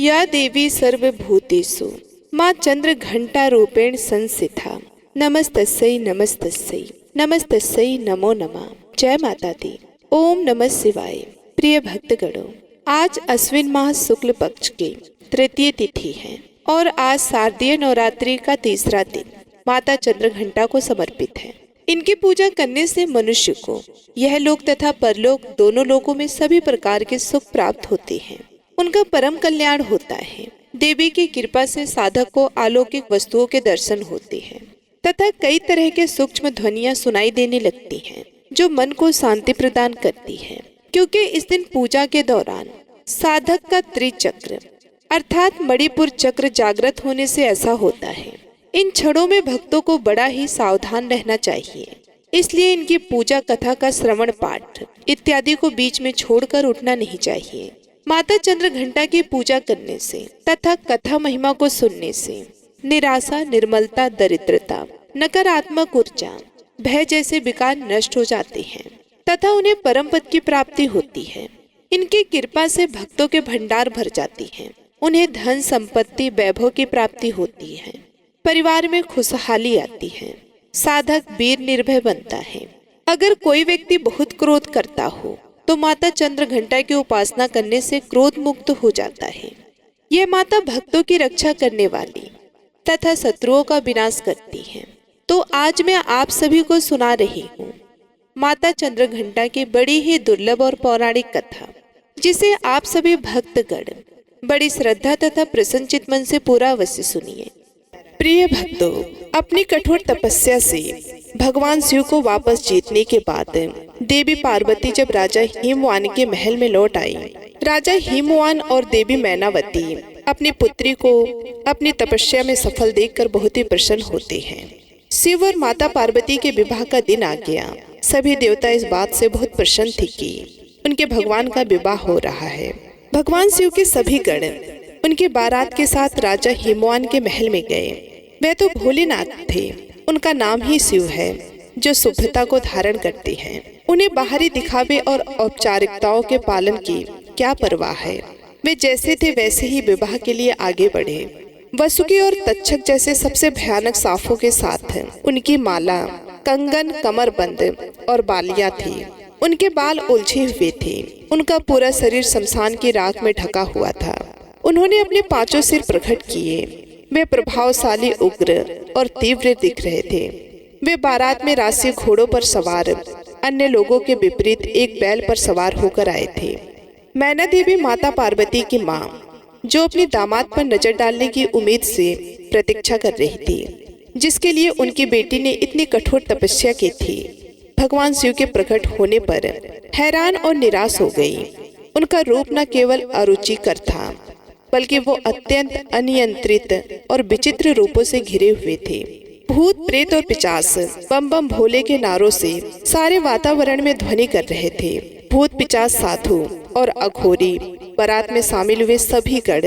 या देवी सर्वभूतेषु माँ चंद्र घंटा रूपेण संस्थिता नमस्तस्यै नमस्तस्यै नमस्तस्यै नमो नमः। जय माता दी। ओम नमः शिवाय। प्रिय भक्तगणों, आज अश्विन माह शुक्ल पक्ष की तृतीय तिथि है और आज शारदीय नवरात्रि का तीसरा दिन माता चंद्र घंटा को समर्पित है। इनकी पूजा करने से मनुष्य को यह लोक तथा परलोक दोनों लोकों में सभी प्रकार के सुख प्राप्त होते हैं। उनका परम कल्याण होता है। देवी की कृपा से साधक को अलौकिक वस्तुओं के दर्शन होते हैं तथा कई तरह के सूक्ष्म ध्वनियां सुनाई देने लगती हैं, जो मन को शांति प्रदान करती है। क्योंकि इस दिन पूजा के दौरान साधक का त्रिचक्र अर्थात मणिपुर चक्र जागृत होने से ऐसा होता है। इन क्षणों में भक्तों को बड़ा ही सावधान रहना चाहिए, इसलिए इनकी पूजा कथा का श्रवण पाठ इत्यादि को बीच में छोड़कर उठना नहीं चाहिए। माता चंद्र घंटा की पूजा करने से तथा कथा महिमा को सुनने से निराशा, निर्मलता, दरिद्रता, नकारात्मक ऊर्जा, भय जैसे विकार नष्ट हो जाते हैं तथा उन्हें परम पद की प्राप्ति होती है। इनकी कृपा से भक्तों के भंडार भर जाती हैं। उन्हें धन संपत्ति वैभव की प्राप्ति होती है। परिवार में खुशहाली आती है। साधक वीर निर्भय बनता है। अगर कोई व्यक्ति बहुत क्रोध करता हो तो माता चंद्र घंटा की उपासना करने से क्रोध मुक्त हो जाता है। यह माता भक्तों की रक्षा करने वाली तथा शत्रुओं का विनाश करती है। तो आज मैं आप सभी को सुना रही हूँ माता चंद्र घंटा की बड़ी ही दुर्लभ और पौराणिक कथा, जिसे आप सभी भक्तगण बड़ी श्रद्धा तथा प्रसन्नचित मन से पूरा अवश्य सुनिए। प्रिय भक्तों, अपनी कठोर तपस्या से भगवान शिव को वापस जीतने के बाद देवी पार्वती जब राजा हिमवान के महल में लौट आई, राजा हिमवान और देवी मैनावती अपनी पुत्री को अपनी तपस्या में सफल देखकर बहुत ही प्रसन्न होते हैं। शिव और माता पार्वती के विवाह का दिन आ गया। सभी देवता इस बात से बहुत प्रसन्न थे कि उनके भगवान का विवाह हो रहा है। भगवान शिव के सभी गण उनकी बारात के साथ राजा हिमवान के महल में गए। वे तो भोलेनाथ थे। उनका नाम ही शिव है, जो शुभ्रता को धारण करते हैं। उन्हें बाहरी दिखावे और औपचारिकताओं के पालन की क्या परवाह है। वे जैसे थे वैसे ही विवाह के लिए आगे बढ़े। वसुकी और तक्षक जैसे सबसे भयानक सांपों के साथ उनकी माला, कंगन, कमरबंद और बालियां थी। उनके बाल उलझे हुए थे। उनका पूरा शरीर शमशान की राख में ढका हुआ था। उन्होंने अपने 5 सिर प्रकट किए। वे प्रभावशाली, उग्र और तीव्र दिख रहे थे। वे बारात में राशि घोड़ों पर सवार अन्य लोगों के विपरीत एक बैल पर सवार होकर आए थे। मैना देवी माता पार्वती की माँ, जो अपनी दामाद पर नजर डालने की उम्मीद से प्रतीक्षा कर रही थी, जिसके लिए उनकी बेटी ने इतनी कठोर तपस्या की थी, भगवान शिव के प्रकट होने पर हैरान और निराश हो गई। उनका रूप न केवल अरुचिकर था, बल्कि वो अत्यंत अनियंत्रित और विचित्र रूपों से घिरे हुए थे। भूत, प्रेत और पिशाच बम बम भोले के नारों से सारे वातावरण में ध्वनि कर रहे थे। भूत, पिशाच, साधु और अघोरी बारात में शामिल हुए सभी गण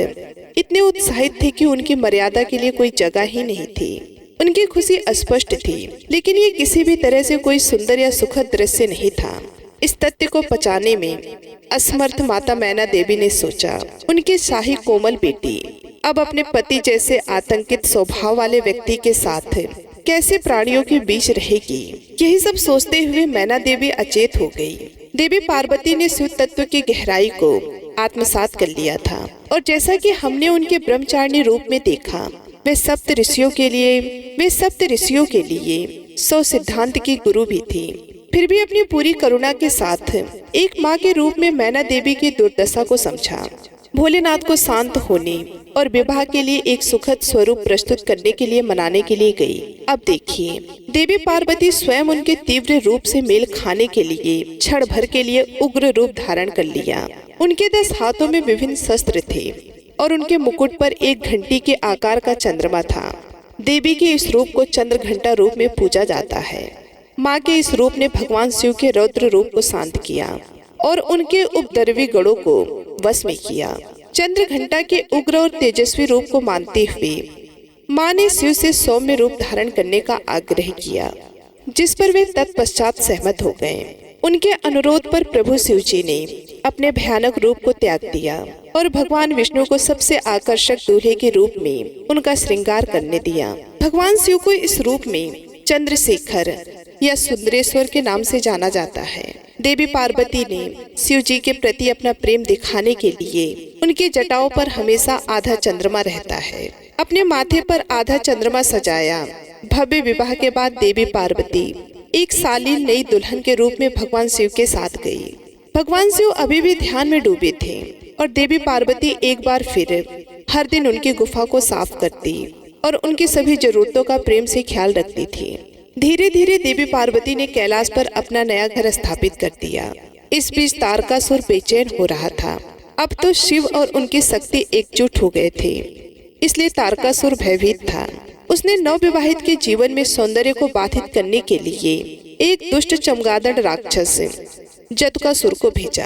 इतने उत्साहित थे कि उनकी मर्यादा के लिए कोई जगह ही नहीं थी। उनकी खुशी अस्पष्ट थी, लेकिन ये किसी भी तरह से कोई सुंदर या सुखद दृश्य नहीं था। इस तथ्य को पचाने में असमर्थ माता मैना देवी ने सोचा, उनकी शाही कोमल बेटी अब अपने पति जैसे आतंकित स्वभाव वाले व्यक्ति के साथ कैसे प्राणियों के बीच रहेगी। यही सब सोचते हुए मैना देवी अचेत हो गई। देवी पार्वती ने शिव तत्व की गहराई को आत्मसात कर लिया था और जैसा कि हमने उनके ब्रह्मचारिणी रूप में देखा, वे सप्त ऋषियों के लिए 100 सिद्धांत की गुरु भी थी। फिर भी अपनी पूरी करुणा के साथ एक माँ के रूप में मैना देवी की दुर्दशा को समझा। भोलेनाथ को शांत होने और विवाह के लिए एक सुखद स्वरूप प्रस्तुत करने के लिए मनाने के लिए गई। अब देखिए, देवी पार्वती स्वयं उनके तीव्र रूप से मेल खाने के लिए क्षण भर के लिए उग्र रूप धारण कर लिया। उनके 10 हाथों में विभिन्न शस्त्र थे और उनके मुकुट पर एक घंटी के आकार का चंद्रमा था। देवी के इस रूप को चंद्र घंटा रूप में पूजा जाता है। माँ के इस रूप ने भगवान शिव के रौद्र रूप को शांत किया और उनके उपद्रवी गणों को वश में किया। चंद्र घंटा के उग्र और तेजस्वी रूप को मानते हुए माँ ने शिव से सौम्य रूप धारण करने का आग्रह किया, जिस पर वे तत्पश्चात सहमत हो गए। उनके अनुरोध पर प्रभु शिव जी ने अपने भयानक रूप को त्याग दिया और भगवान विष्णु को सबसे आकर्षक दूल्हे के रूप में उनका श्रृंगार करने दिया। भगवान शिव को इस रूप में चंद्रशेखर या सुंदरेश्वर के नाम से जाना जाता है। देवी पार्वती ने शिव जी के प्रति अपना प्रेम दिखाने के लिए उनकी जटाओं पर हमेशा आधा चंद्रमा रहता है। अपने माथे पर आधा चंद्रमा सजाया। भव्य विवाह के बाद देवी पार्वती एक शालीन नई दुल्हन के रूप में भगवान शिव के साथ गई। भगवान शिव अभी भी ध्यान में डूबे थे और देवी पार्वती एक बार फिर हर दिन उनकी गुफा को साफ करती और उनकी सभी जरूरतों का प्रेम से ख्याल रखती थी। धीरे धीरे देवी पार्वती ने कैलाश पर अपना नया घर स्थापित कर दिया। इस बीच तारकासुर बेचैन हो रहा था। अब तो शिव और उनकी शक्ति एकजुट हो गए थे, इसलिए तारकासुर भयभीत था। उसने नवविवाहित के जीवन में सौंदर्य को बाधित करने के लिए एक दुष्ट चमगादड़ राक्षस जतकासुर को भेजा।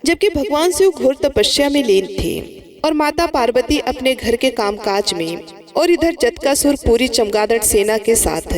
जबकि भगवान शिव घोर तपस्या में लीन थे और माता पार्वती अपने घर के कामकाज में, और इधर जतकासुर पूरी चमगादड़ सेना के साथ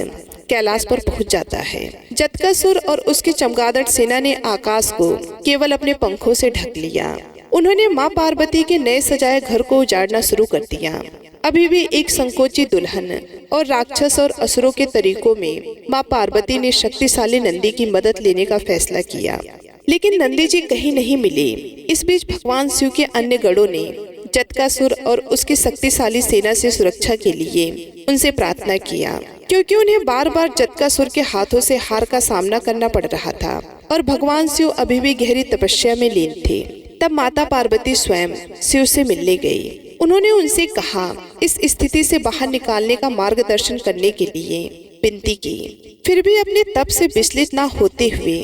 कैलाश पर पहुंच जाता है। जतकासुर और उसकी चमगादड़ सेना ने आकाश को केवल अपने पंखों से ढक लिया। उन्होंने माँ पार्वती के नए सजाए घर को उजाड़ना शुरू कर दिया। अभी भी एक संकोची दुल्हन और राक्षस और असुरों के तरीकों में माँ पार्वती ने शक्तिशाली नंदी की मदद लेने का फैसला किया, लेकिन नंदी जी कहीं नहीं मिले। इस बीच भगवान शिव के अन्य गणों ने जतकासुर और उसकी शक्तिशाली सेना से सुरक्षा के लिए उनसे प्रार्थना किया, क्योंकि उन्हें बार बार जतकासुर के हाथों से हार का सामना करना पड़ रहा था और भगवान शिव अभी भी गहरी तपस्या में लीन थे। तब माता पार्वती स्वयं शिव से मिलने गई। उन्होंने उनसे कहा, इस स्थिति से बाहर निकालने का मार्गदर्शन करने के लिए विनती की। फिर भी अपने तप से विचलित न होते हुए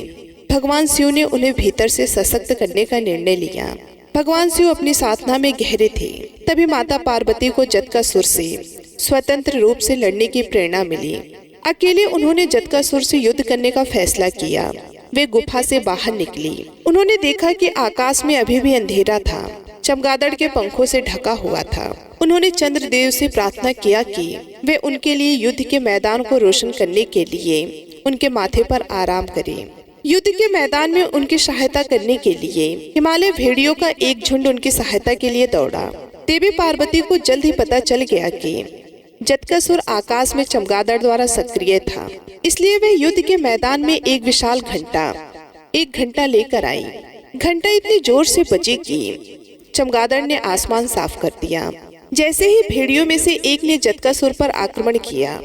भगवान शिव ने उन्हें भीतर से सशक्त करने का निर्णय लिया। भगवान शिव अपनी साधना में गहरे थे। तभी माता पार्वती को जतकासुर से स्वतंत्र रूप से लड़ने की प्रेरणा मिली। अकेले उन्होंने जतकासुर से युद्ध करने का फैसला किया। वे गुफा से बाहर निकली। उन्होंने देखा कि आकाश में अभी भी अंधेरा था, चमगादड़ के पंखों से ढका हुआ था। उन्होंने चंद्रदेव से प्रार्थना किया कि वे उनके लिए युद्ध के मैदान को रोशन करने के लिए उनके माथे पर आराम करें। युद्ध के मैदान में उनकी सहायता करने के लिए हिमालय भेड़ियों का एक झुंड उनकी सहायता के लिए दौड़ा। देवी पार्वती को जल्द ही पता चल गया कि जतकासुर आकाश में चमगादड़ द्वारा सक्रिय था, इसलिए वे युद्ध के मैदान में एक विशाल घंटा लेकर आई। घंटा इतनी जोर से बजी कि चमगादड़ ने आसमान साफ कर दिया। जैसे ही भेड़ियों में से एक ने जतकासुर पर आक्रमण किया,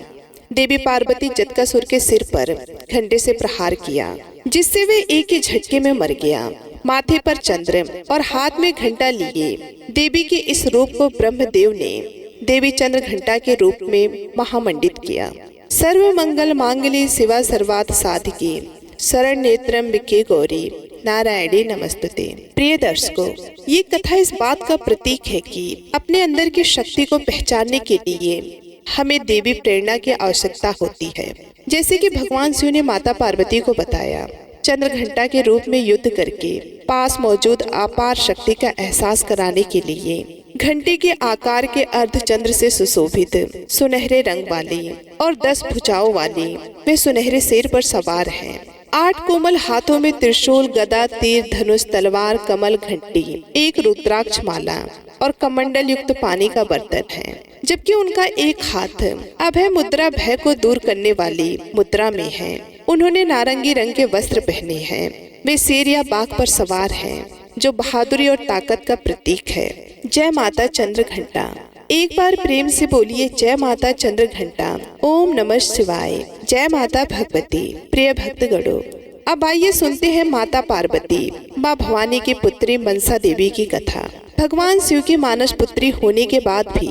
देवी पार्वती जतकासुर के सिर पर घंटे से प्रहार किया, जिससे वे एक ही झटके में मर गया। माथे पर चंद्र और हाथ में घंटा लिए देवी के इस रूप को ब्रह्मदेव ने देवी चंद्र घंटा के रूप में महामंडित किया। सर्व मंगल मांगल्ये शिवा सर्वार्थ साधिके शरण नेत्रम्बिके गौरी नारायणी नमस्तुते। प्रिय दर्शकों, ये कथा इस बात का प्रतीक है कि अपने अंदर की शक्ति को पहचानने के लिए हमें देवी प्रेरणा की आवश्यकता होती है। जैसे कि भगवान शिव ने माता पार्वती को बताया, चंद्र घंटा के रूप में युद्ध करके पास मौजूद अपार शक्ति का एहसास कराने के लिए घंटे के आकार के अर्धचंद्र से सुशोभित सुनहरे रंग वाली और 10 भुजाओं वाली वे सुनहरे शेर पर सवार हैं। 8 कोमल हाथों में त्रिशूल, गदा, तीर, धनुष, तलवार, कमल, घंटी, एक रुद्राक्ष माला और कमंडल युक्त पानी का बर्तन है। जबकि उनका एक हाथ अभय मुद्रा, भय को दूर करने वाली मुद्रा में है। उन्होंने नारंगी रंग के वस्त्र पहने हैं। वे शेर या बाघ पर सवार हैं, जो बहादुरी और ताकत का प्रतीक है। जय माता चंद्र घंटा। एक बार प्रेम से बोलिए, जय माता चंद्र घंटा। ओम नमः शिवाय। जय माता भगवती। प्रिय भक्तगणों, अब आइए सुनते हैं माता पार्वती माँ भवानी की पुत्री मनसा देवी की कथा। भगवान शिव की मानस पुत्री होने के बाद भी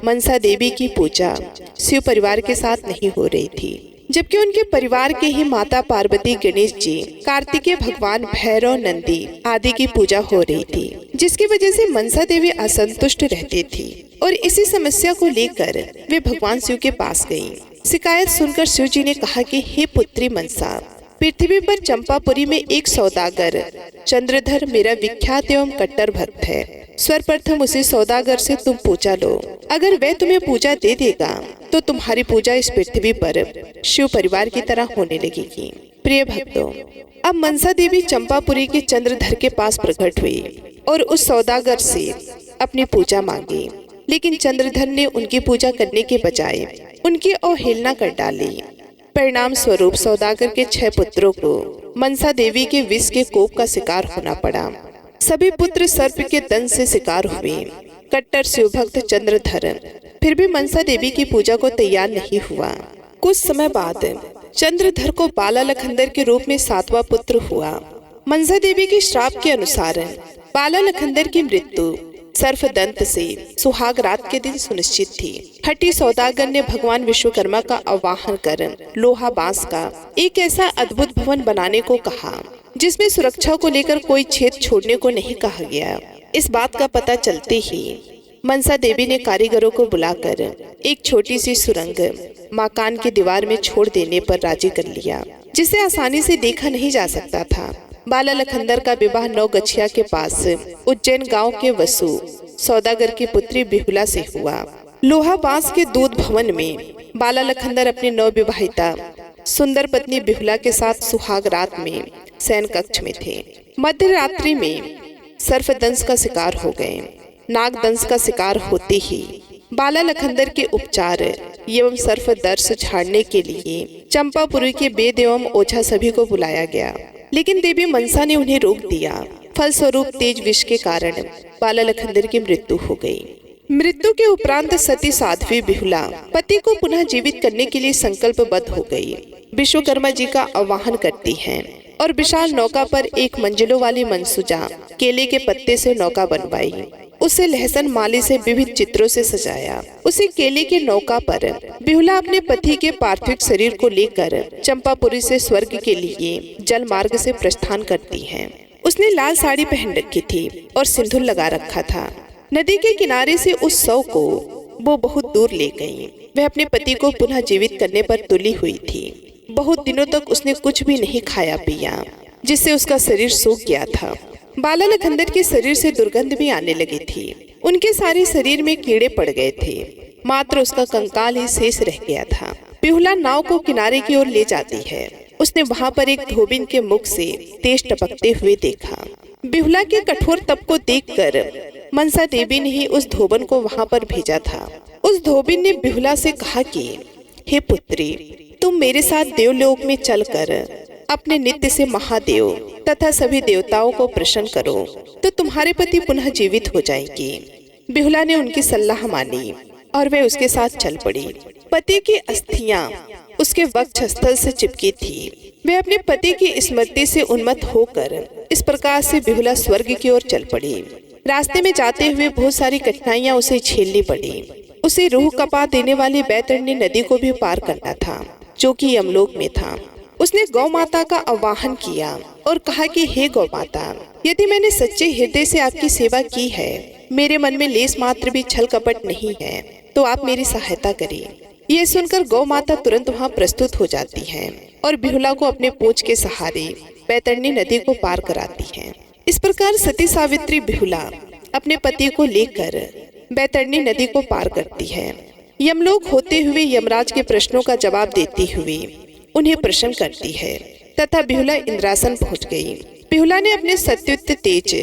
मनसा देवी की पूजा शिव परिवार के साथ नहीं हो रही थी, जबकि उनके परिवार के ही माता पार्वती, गणेश जी, कार्तिकेय भगवान, भैरव, नंदी आदि की पूजा हो रही थी, जिसकी वजह से मनसा देवी असंतुष्ट रहती थी और इसी समस्या को लेकर वे भगवान शिव के पास गईं। शिकायत सुनकर शिव जी ने कहा कि हे पुत्री मनसा, पृथ्वी पर चंपापुरी में एक सौदागर चंद्रधर मेरा विख्यात एवं कट्टर भक्त है। सर्वप्रथम उसे सौदागर से तुम पूजा लो। अगर वह तुम्हें पूजा दे देगा तो तुम्हारी पूजा इस पृथ्वी पर शिव परिवार की तरह होने लगेगी। प्रिय भक्तों, अब मनसा देवी चंपापुरी के चंद्रधर के पास प्रकट हुई और उस सौदागर से अपनी पूजा मांगी, लेकिन चंद्रधर ने उनकी पूजा करने के बजाय उनकी अवहेलना कर डाली। परिणाम स्वरूप सौदागर के 6 पुत्रों को मनसा देवी के विष के कोप का शिकार होना पड़ा। सभी पुत्र सर्प के दंश से शिकार हुए। कट्टर शिवभक्त चंद्रधर फिर भी मनसा देवी की पूजा को तैयार नहीं हुआ। कुछ समय बाद चंद्रधर को बाला लखंदर के रूप में 7वां पुत्र हुआ। मनसा देवी के श्राप के अनुसार बाला लखंदर की मृत्यु सर्पदंत से सुहाग रात के दिन सुनिश्चित थी। हट्टी सौदागर ने भगवान विश्वकर्मा का आवाहन कर लोहा बांस का एक ऐसा अद्भुत भवन बनाने को कहा जिसमें सुरक्षा को लेकर कोई छेद छोड़ने को नहीं कहा गया। इस बात का पता चलते ही मनसा देवी ने कारीगरों को बुलाकर एक छोटी सी सुरंग मकान की दीवार में छोड़ देने पर राजी कर लिया, जिसे आसानी से देखा नहीं जा सकता था। बाला लखंदर का विवाह नौगछिया के पास उज्जैन गांव के वसु सौदागर की पुत्री बिहुला से हुआ। लोहा बांस के दूध भवन में बाला लखंदर अपनी नवविवाहिता सुंदर पत्नी बिहुला के साथ सुहाग रात में शयन कक्ष में थे। मध्य रात्रि में सर्पदंश का शिकार हो गए। नागदंश का शिकार होते ही बाला लखंदर के उपचार एवं सर्पदंश झाड़ने के लिए चंपापुरी के वेद एवं ओझा सभी को बुलाया गया, लेकिन देवी मनसा ने उन्हें रोक दिया। फलस्वरूप तेज विष के कारण बाला लखंदर की मृत्यु हो गई। मृत्यु के उपरांत सती साध्वी बिहुला पति को पुनः जीवित करने के लिए संकल्पबद्ध हो गई। विश्वकर्मा जी का आवाहन करती हैं और विशाल नौका पर एक मंजिलों वाली मनसुजा केले के पत्ते से नौका बनवाई। उसे लहसन माली से विविध चित्रों से सजाया। उसी केले के नौका पर बिहुला अपने पति के पार्थिव शरीर को लेकर चंपापुरी से स्वर्ग के लिए जल मार्ग से प्रस्थान करती हैं। उसने लाल साड़ी पहन रखी थी और सिंदूर लगा रखा था। नदी के किनारे से उस शव को वो बहुत दूर ले गई। वह अपने पति को पुनः जीवित करने पर तुली हुई थी। बहुत दिनों तक उसने कुछ भी नहीं खाया पिया, जिससे उसका शरीर सूख गया था। बाला लखंदर के शरीर से दुर्गंध भी आने लगी थी। उनके सारे शरीर में कीड़े पड़ गए थे, मात्र उसका कंकाल ही शेष रह गया था। बिहुला नाव को किनारे की ओर ले जाती है। उसने वहां पर एक धोबिन के मुख से तेज टपकते हुए देखा। बिहुला के कठोर तप को देखकर मनसा देवी ने ही उस धोबन को वहां पर भेजा था। उस धोबिन ने बिहुला से कहा कि हे पुत्री, तुम मेरे साथ देवलोक में चलकर अपने नित्य से महादेव तथा सभी देवताओं को प्रसन्न करो तो तुम्हारे पति पुनः जीवित हो जाएंगे। बिहुला ने उनकी सलाह मानी और वे उसके साथ चल पड़ी। पति की अस्थियां उसके वक्षस्थल से चिपकी थी। वे अपने पति की स्मृति से उन्मत्त होकर इस प्रकार से बिहुला स्वर्ग की ओर चल पड़ी। रास्ते में जाते हुए बहुत सारी कठिनाइयां उसे झेलनी पड़ी। उसे रूह कपा देने वाली बैतरणी नदी को भी पार करना था, जो कि यमलोक में था। उसने गौ माता का आवाहन किया और कहा कि हे गौ माता, यदि मैंने सच्चे हृदय से आपकी सेवा की है, मेरे मन में लेस मात्र भी छल कपट नहीं है, तो आप मेरी सहायता करें। यह सुनकर गौ माता तुरंत वहां प्रस्तुत हो जाती है और बिहुला को अपने पूंछ के सहारे बैतरणी नदी को पार कराती है। इस प्रकार सती सावित्री बिहुला अपने पति को लेकर बैतरणी नदी को पार करती है। यमलोक होते हुए यमराज के प्रश्नों का जवाब देती हुई उन्हें प्रसन्न करती है तथा बिहुला इंद्रासन पहुंच गई। बिहुला ने अपने सत्युत तेज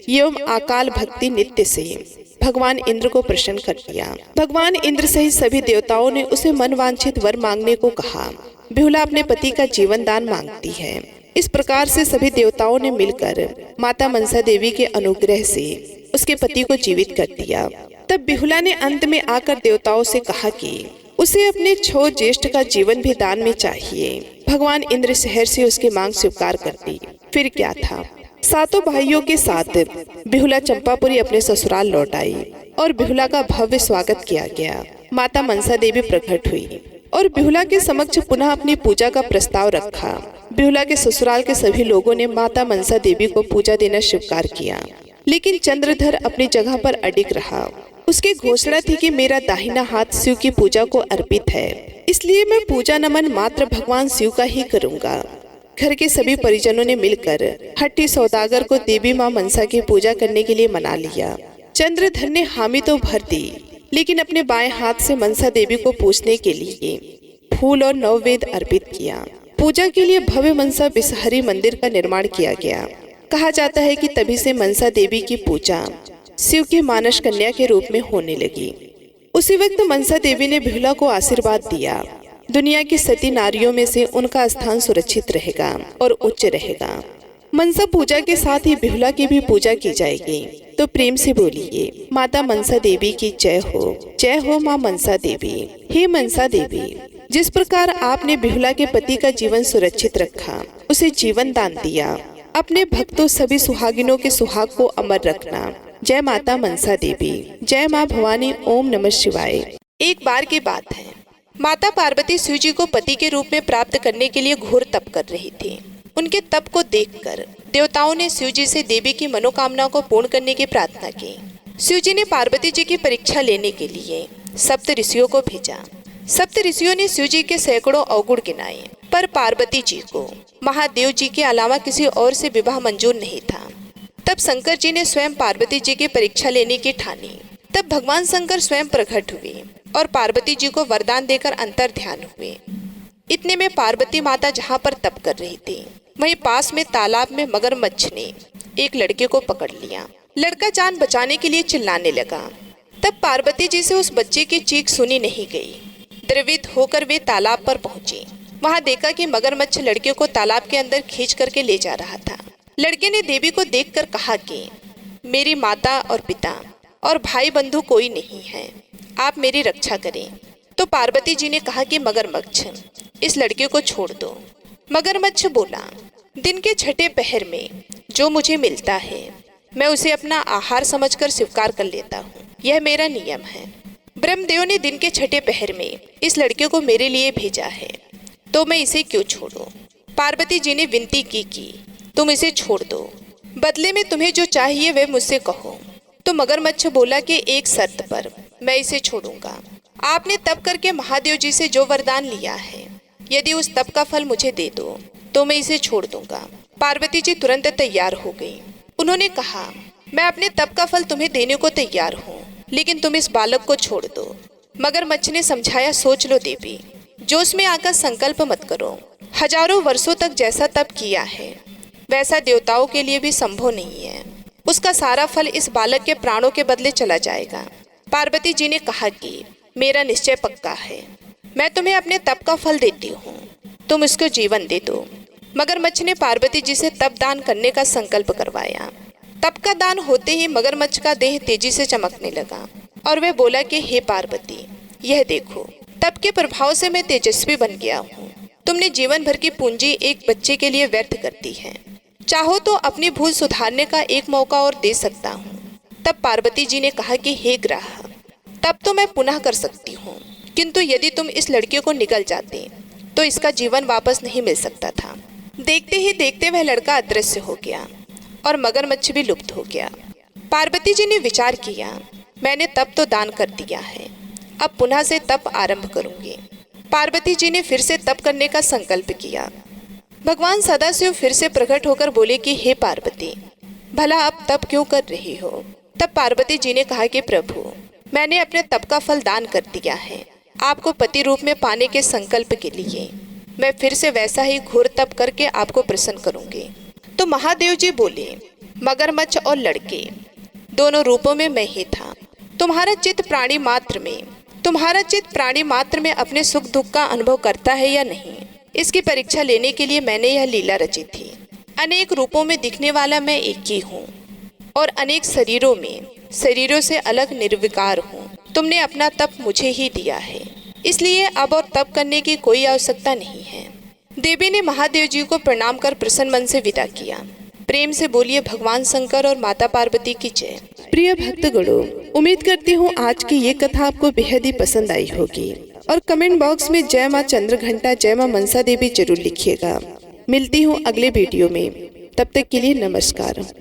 एवं अकाल भक्ति नित्य से भगवान इंद्र को प्रसन्न कर दिया। भगवान इंद्र सहित सभी देवताओं ने उसे मनवांछित वर मांगने को कहा। बिहुला अपने पति का जीवन दान मांगती है। इस प्रकार से सभी देवताओं ने मिलकर माता मनसा देवी के अनुग्रह से उसके पति को जीवित कर दिया। तब बिहुला ने अंत में आकर देवताओं से कहा कि उसे अपने 6 ज्येष्ठ का जीवन भी दान में चाहिए। भगवान इंद्र शहर से उसकी मांग स्वीकार कर दी। फिर क्या था, 7 भाइयों के साथ बिहुला चंपापुरी अपने ससुराल लौट आई और बिहुला का भव्य स्वागत किया गया। माता मनसा देवी प्रकट हुई और बिहुला के समक्ष पुनः अपनी पूजा का प्रस्ताव रखा। बिहुला के ससुराल के सभी लोगों ने माता मनसा देवी को पूजा देना स्वीकार किया, लेकिन चंद्रधर अपनी जगह पर अडिग रहा। उसकी घोषणा थी कि मेरा दाहिना हाथ शिव की पूजा को अर्पित है, इसलिए मैं पूजा नमन मात्र भगवान शिव का ही करूंगा। घर के सभी परिजनों ने मिलकर हट्टी सौदागर को देवी माँ मनसा की पूजा करने के लिए मना लिया। चंद्रधर ने हामी तो भर दी, लेकिन अपने बाएं हाथ से मनसा देवी को पूजने के लिए फूल और नववेद अर्पित किया। पूजा के लिए भव्य मनसा बिसहरी मंदिर का निर्माण किया गया। कहा जाता है कि तभी से मनसा देवी की पूजा शिव की मानस कन्या के रूप में होने लगी। उसी वक्त मनसा देवी ने बिहुला को आशीर्वाद दिया, दुनिया की सती नारियों में से उनका स्थान सुरक्षित रहेगा और उच्च रहेगा। मनसा पूजा के साथ ही बिहुला की भी पूजा की जाएगी। तो प्रेम से बोलिए, माता मनसा देवी की जय हो माँ मनसा देवी। हे मनसा देवी, जिस प्रकार आपने बिहुला के पति का जीवन सुरक्षित रखा, उसे जीवन दान दिया, अपने भक्तों सभी सुहागिनों के सुहाग को अमर रखना। जय माता मनसा देवी, जय माँ भवानी। ओम नमः शिवाय। एक बार की बात है, माता पार्वती शिव जी को पति के रूप में प्राप्त करने के लिए घोर तप कर रही थी। उनके तप को देखकर देवताओं ने शिव जी से देवी की मनोकामना को पूर्ण करने की प्रार्थना की। शिव जी ने पार्वती जी की परीक्षा लेने के लिए सप्त ऋषियों को भेजा। सप्त ऋषियों ने शिव जी के सैकड़ों अवगुण गिनाए, पर पार्वती जी को महादेव जी के अलावा किसी और से विवाह मंजूर नहीं था। तब शंकर जी ने स्वयं पार्वती जी की परीक्षा लेने की ठानी। तब भगवान शंकर स्वयं प्रकट हुए और पार्वती जी को वरदान देकर अंतर ध्यान हुए। इतने में पार्वती माता जहाँ पर तप कर रही थी, वहीं पास में तालाब में मगरमच्छ ने एक लड़के को पकड़ लिया। लड़का जान बचाने के लिए चिल्लाने लगा। तब पार्वती जी से उस बच्चे की चीख सुनी नहीं गई। द्रवित होकर वे तालाब पर पहुंची। वहां देखा कि मगरमच्छ लड़के को तालाब के अंदर खींच करके ले जा रहा था। लड़के ने देवी को देखकर कहा कि मेरी माता और पिता और भाई बंधु कोई नहीं है, आप मेरी रक्षा करें। तो पार्वती जी ने कहा कि मगरमच्छ, इस लड़के को छोड़ दो। मगरमच्छ बोला, दिन के छठे पहर में जो मुझे मिलता है मैं उसे अपना आहार समझकर स्वीकार कर लेता हूँ, यह मेरा नियम है। ब्रह्मदेव ने दिन के छठे पहर में इस लड़के को मेरे लिए भेजा है, तो मैं इसे क्यों छोड़ूं? पार्वती जी ने विनती की कि तुम इसे छोड़ दो, बदले में तुम्हें जो चाहिए वह मुझसे कहो। तो मगरमच्छ बोला कि एक शर्त पर मैं इसे छोड़ूंगा। आपने तप करके महादेव जी से जो वरदान लिया है, यदि उस तप का फल मुझे दे दो तो मैं इसे छोड़ दूंगा। पार्वती जी तुरंत तैयार हो गई। उन्होंने कहा, मैं अपने तप का फल तुम्हें देने को तैयार हूँ, लेकिन तुम इस बालक को छोड़ दो। मगरमच्छ ने समझाया, सोच लो देवी, जोश में आकर संकल्प मत करो। हजारों वर्षों तक जैसा तप किया है वैसा देवताओं के लिए भी संभव नहीं है। उसका सारा फल इस बालक के प्राणों के बदले चला जाएगा। पार्वती जी ने कहा कि मेरा निश्चय पक्का है, मैं तुम्हें अपने तप का फल देती हूँ, तुम इसको जीवन दे दो। मगरमच्छ ने पार्वती जी से तप दान करने का संकल्प करवाया। तप का दान होते ही मगरमच्छ का देह तेजी से चमकने लगा और वह बोला कि हे पार्वती, यह देखो, तप के प्रभाव से मैं तेजस्वी बन गया हूँ। तुमने जीवन भर की पूंजी एक बच्चे के लिए व्यर्थ कर दी है। चाहो तो अपनी भूल सुधारने का एक मौका और दे सकता हूँ। तब पार्वती जी ने कहा कि हे ग्रह, तब तो मैं पुनः कर सकती हूँ, किंतु यदि तुम इस लड़के को निगल जाते तो इसका जीवन वापस नहीं मिल सकता था। देखते ही देखते वह लड़का अदृश्य हो गया और मगरमच्छ भी लुप्त हो गया। पार्वती जी ने विचार किया, मैंने तप तो दान कर दिया है, अब पुनः से तप आरंभ करूंगी। पार्वती जी ने फिर से तप करने का संकल्प किया। भगवान सदाशिव फिर से प्रकट होकर बोले कि हे पार्वती, भला अब तप क्यों कर रही हो? तब पार्वती जी ने कहा कि प्रभु, मैंने अपने तप का फल दान कर दिया है। आपको पति रूप में पाने के संकल्प के लिए मैं फिर से वैसा ही घोर तप करके आपको प्रसन्न करूंगी। तो महादेव जी बोले, मगरमच्छ और लड़के दोनों रूपों में मैं ही था। तुम्हारा चित्त प्राणी मात्र में अपने सुख दुख का अनुभव करता है या नहीं, इसकी परीक्षा लेने के लिए मैंने यह लीला रची थी। अनेक रूपों में दिखने वाला मैं एक ही हूँ और अनेक शरीरों से अलग निर्विकार हूँ। तुमने अपना तप मुझे ही दिया है, इसलिए अब और तप करने की कोई आवश्यकता नहीं है। देवी ने महादेव जी को प्रणाम कर प्रसन्न मन से विदा किया। प्रेम से बोलिए भगवान शंकर और माता पार्वती की जय। प्रिय भक्तगणों, उम्मीद करती हूँ आज की ये कथा आपको बेहद ही पसंद आई होगी और कमेंट बॉक्स में जय माँ चंद्रघंटा, जय माँ मनसा देवी जरूर लिखिएगा। मिलती हूँ अगले वीडियो में, तब तक के लिए नमस्कार।